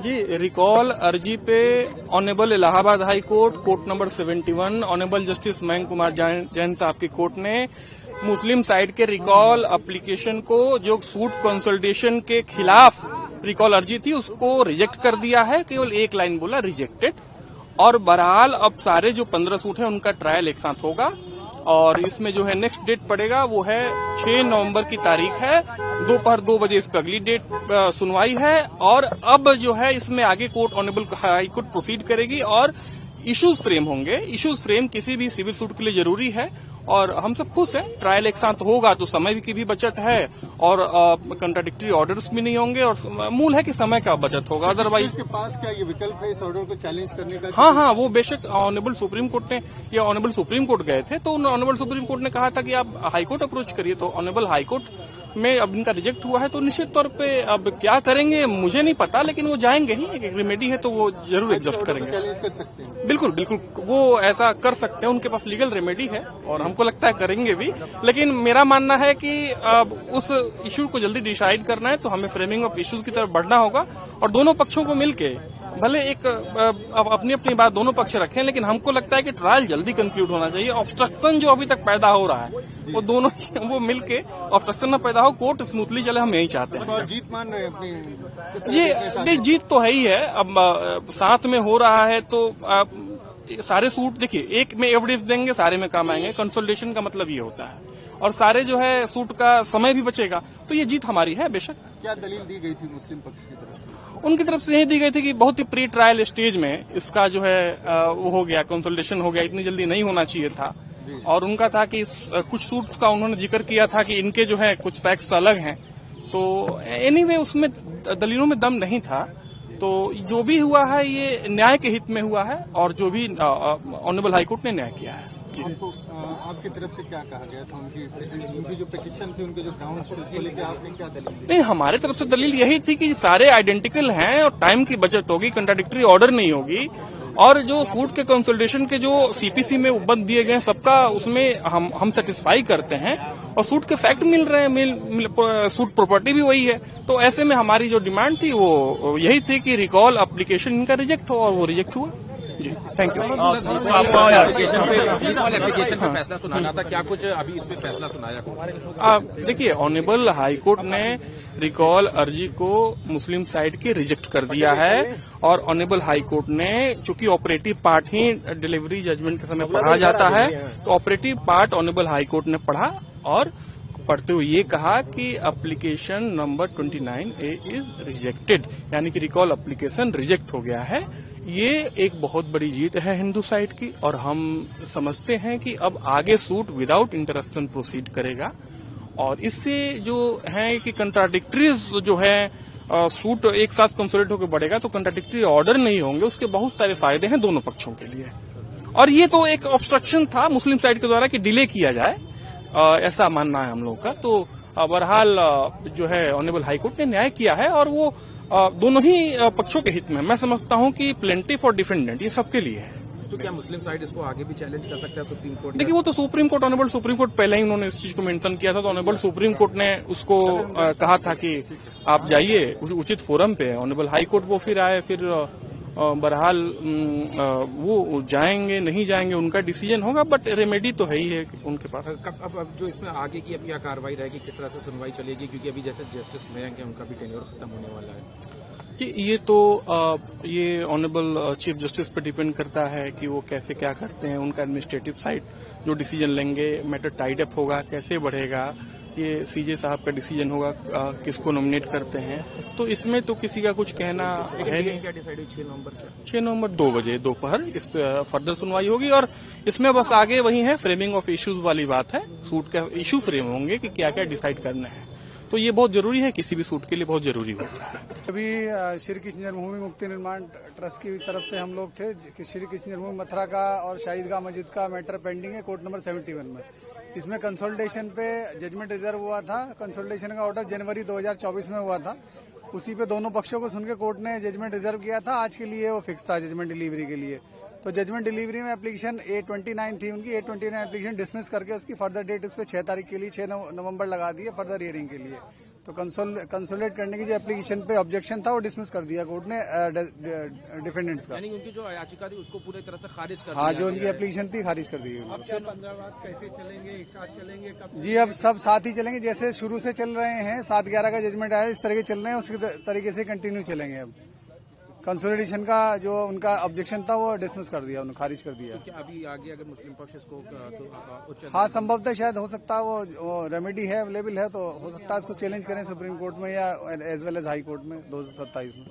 जी, recall अर्जी पे honourable Allahabad high court, court number 71, honourable justice Mayank Kumar Jain साहब की कोर्ट ने मुस्लिम साइड के रिकॉल एप्लीकेशन को, जो सूट कंसल्टेशन के खिलाफ रिकॉल अर्जी थी, उसको रिजेक्ट कर दिया है। केवल एक लाइन बोला, रिजेक्टेड। और बहरहाल अब सारे जो 15 सूट हैं उनका ट्रायल एक साथ होगा और इसमें जो है नेक्स्ट डेट पड़ेगा वो है 6 नवंबर की तारीख है, दोपहर 2 बजे इस पर अगली डेट सुनवाई है। और अब जो है इसमें आगे court honourable high court proceed करेगी और इश्यूज फ्रेम होंगे। इश्यूज फ्रेम किसी भी सिविल सूट के लिए जरूरी है और हम सब खुश हैं। ट्रायल एक साथ होगा तो समय की भी बचत है और कंट्राडिक्टरी ऑर्डर्स भी नहीं होंगे और मूल है कि समय का बचत होगा। अदरवाइज के पास क्या ये विकल्प है इस ऑर्डर को चैलेंज करने का? हाँ, वो बेशक ऑनरेबल सुप्रीम कोर्ट ने, ये ऑनरेबल सुप्रीम कोर्ट गए थे तो ऑनरेबल सुप्रीम कोर्ट ने कहा था कि आप हाई कोर्ट अप्रोच करिए, तो ऑनरेबल हाई कोर्ट में अब इनका रिजेक्ट हुआ है तो निश्चित तौर पे अब क्या करेंगे मुझे नहीं पता, लेकिन वो जाएंगे ही। एक रेमेडी है तो वो जरूर एग्जॉस्ट करेंगे। चैलेंज कर सकते हैं? बिल्कुल, वो ऐसा कर सकते हैं, उनके पास लीगल रेमेडी है और हमको लगता है करेंगे भी। लेकिन मेरा मानना है कि अब उस इश्यू को जल्दी डिसाइड करना है तो हमें फ्रेमिंग ऑफ इश्यूज की तरफ बढ़ना होगा और दोनों पक्षों को मिलके, भले एक अब अपनी अपनी बात दोनों पक्ष रखें, लेकिन हमको लगता है कि ट्रायल जल्दी कंक्लूड होना चाहिए। ऑब्स्ट्रक्शन जो अभी तक पैदा हो रहा है वो दोनों वो मिलके ऑब्स्ट्रक्शन न पैदा हो, कोर्ट स्मूथली चले, हम यही चाहते हैं। और जीत मान रहे हैं अपनी? ये जीत तो है ही है। अब साथ में हो रहा है तो सारे सूट देखिए, एक में एविडेंस देंगे सारे में काम आएंगे। कंसोलिडेशन का मतलब ये होता है और सारे जो है सूट का समय भी बचेगा, तो ये जीत हमारी है बेशक। क्या दलील दी गई थी मुस्लिम पक्ष की तरफ? उनकी तरफ से यही दी गई थी कि बहुत ही प्री ट्रायल स्टेज में इसका जो है वो हो गया, कंसोलिडेशन हो गया, इतनी जल्दी नहीं होना चाहिए था। और उनका था कि कुछ सूट्स का उन्होंने जिक्र किया था कि इनके जो है कुछ फैक्ट्स अलग हैं, तो एनीवे उसमें दलीलों में दम नहीं था। तो जो भी हुआ है ये न्याय के हित में हुआ है और जो भी ऑनरेबल हाईकोर्ट ने न्याय किया है। आपको आपकी तरफ से क्या कहा गया था? उनकी जो पिटीशन थी, उनके जो ग्राउंड्स थे, उसको लेकर आपने क्या दलील दी? नहीं, हमारे तरफ से दलील यही थी कि सारे आइडेंटिकल हैं और टाइम की बचत होगी, कंट्राडिक्टरी ऑर्डर नहीं होगी और जो सूट के कंसोलिडेशन के जो सीपीसी में उपबंध दिए गए सबका उसमें हम सेटिस्फाई करते हैं और सूट के फैक्ट मिल रहे हैं, सूट प्रॉपर्टी भी वही है। तो ऐसे में हमारी जो डिमांड थी वो यही थी कि रिकॉल एप्लीकेशन इनका रिजेक्ट हो और वो रिजेक्ट हुआ। जी, थैंक यू। एप्लीकेशन पे फैसला सुनाना था, क्या कुछ अभी इस पे फैसला सुनाया? देखिए, ऑनरेबल हाई कोर्ट ने रिकॉल अर्जी को मुस्लिम साइड की रिजेक्ट कर दिया है और ऑनरेबल हाई कोर्ट ने, चूंकि ऑपरेटिव पार्ट ही डिलीवरी जजमेंट के समय पढ़ा जाता है, तो operative part honourable high court ने पढ़ा और पढ़ते हुए ये कहा कि application number 29A is rejected, यानी कि रिकॉल एप्लीकेशन रिजेक्ट हो गया है। ये एक बहुत बड़ी जीत है हिंदू साइड की और हम समझते हैं कि अब आगे सूट विदाउट इंटरप्शन प्रोसीड करेगा और इससे जो है कि कंट्राडिक्टरीज जो है सूट एक साथ कंसोलिडेट होकर बढ़ेगा तो कंट्राडिक्टरी ऑर्डर नहीं होंगे, उसके बहुत सारे फायदे हैं दोनों पक्षों के लिए। और ये तो एक ऑब्स्ट्रक्शन था मुस्लिम साइड के द्वारा कि डिले किया जाए, ऐसा मानना है हम लोग का। तो बहरहाल जो है ऑनरेबल हाईकोर्ट ने न्याय किया है और वो दोनों ही पक्षों के हित में। मैं समझता हूं कि प्लेंटिफ और डिफेंडेंट ये सबके लिए है। तो क्या मुस्लिम साइड इसको आगे भी चैलेंज कर सकता है सुप्रीम कोर्ट? देखिए, वो तो supreme court, honourable supreme court पहले ही उन्होंने इस चीज को मेंशन किया था, तो ऑनरेबल सुप्रीम कोर्ट ने उसको कहा था कि आप जाइए उचित फोरम पे। ऑनरेबल हाई कोर्ट वो फिर आए, फिर बहरहाल वो जाएंगे नहीं जाएंगे उनका डिसीजन होगा, बट रेमेडी तो है ही है उनके पास। अब जो इसमें आगे की अब क्या कार्रवाई रहेगी, किस तरह से सुनवाई चलेगी, क्योंकि अभी जैसे जस्टिस मयंक है उनका भी टेन्योर खत्म होने वाला है? ये तो ये ऑनरेबल चीफ जस्टिस पर डिपेंड करता है कि वो कैसे क्या करते हैं। उनका एडमिनिस्ट्रेटिव साइड जो डिसीजन लेंगे, मैटर टाइड अप होगा, कैसे बढ़ेगा, ये सीजे साहब का डिसीजन होगा, किसको नॉमिनेट करते हैं। तो इसमें तो किसी का कुछ कहना है नहीं। क्या डिसाइड हुई 6 नवंबर 2 बजे दोपहर इस पर फर्दर सुनवाई होगी और इसमें बस आगे वही है, फ्रेमिंग ऑफ इश्यूज वाली बात है। सूट का इश्यू फ्रेम होंगे कि क्या क्या डिसाइड करना है, तो ये बहुत जरूरी है, किसी भी सूट के लिए बहुत जरूरी होता है। अभी श्री कृष्ण जन्मभूमि मुक्ति निर्माण ट्रस्ट की तरफ से हम लोग थे कि श्री कृष्ण जन्मभूमि मथुरा का और शाहिदगाह मस्जिद का मैटर पेंडिंग है कोर्ट नंबर 71 में। इसमें कंसोलिडेशन पे जजमेंट रिजर्व हुआ था। कंसोलिडेशन का ऑर्डर जनवरी 2024 में हुआ था। उसी पे दोनों पक्षों को सुनकर कोर्ट ने जजमेंट रिजर्व किया था। आज के लिए वो फिक्स था जजमेंट डिलीवरी के लिए। तो जजमेंट डिलीवरी में एप्लीकेशन A29 थी उनकी, A29 एप्लीकेशन डिसमिस करके उसकी फर्दर डेट उस पर 6 तारीख के लिए 6 नवंबर लगा दी है फर्दर हियरिंग के लिए। तो कंसोलिडेट करने की जो एप्लीकेशन पे ऑब्जेक्शन था वो डिसमिस कर दिया कोर्ट ने डिफेंडेंट्स का। यानी उनकी जो याचिका थी उसको पूरी तरह से खारिज कर हाँ, दिया जो गया उनकी है। एप्लीकेशन थी खारिज कर दी गई। अब 15 बाद कैसे चलेंगे, एक साथ चलेंगे कब? जी, अब सब साथ ही चलेंगे, जैसे शुरू से चल रहे हैं। 7/11 का जजमेंट आया, इस तरह के चल रहे हैं, उसी तरीके से कंटिन्यू चलेंगे। अब कंसोलिडेशन का जो उनका ऑब्जेक्शन था वो डिसमिस कर दिया, उन्होंने खारिज कर दिया। क्या अभी आगे अगर मुस्लिम पक्ष इसको उच्च हाँ, संभवतः शायद हो सकता है वो रेमेडी है, अवेलेबल है, तो हो सकता है इसको चैलेंज करें सुप्रीम कोर्ट में या as well as high court में 2027 में।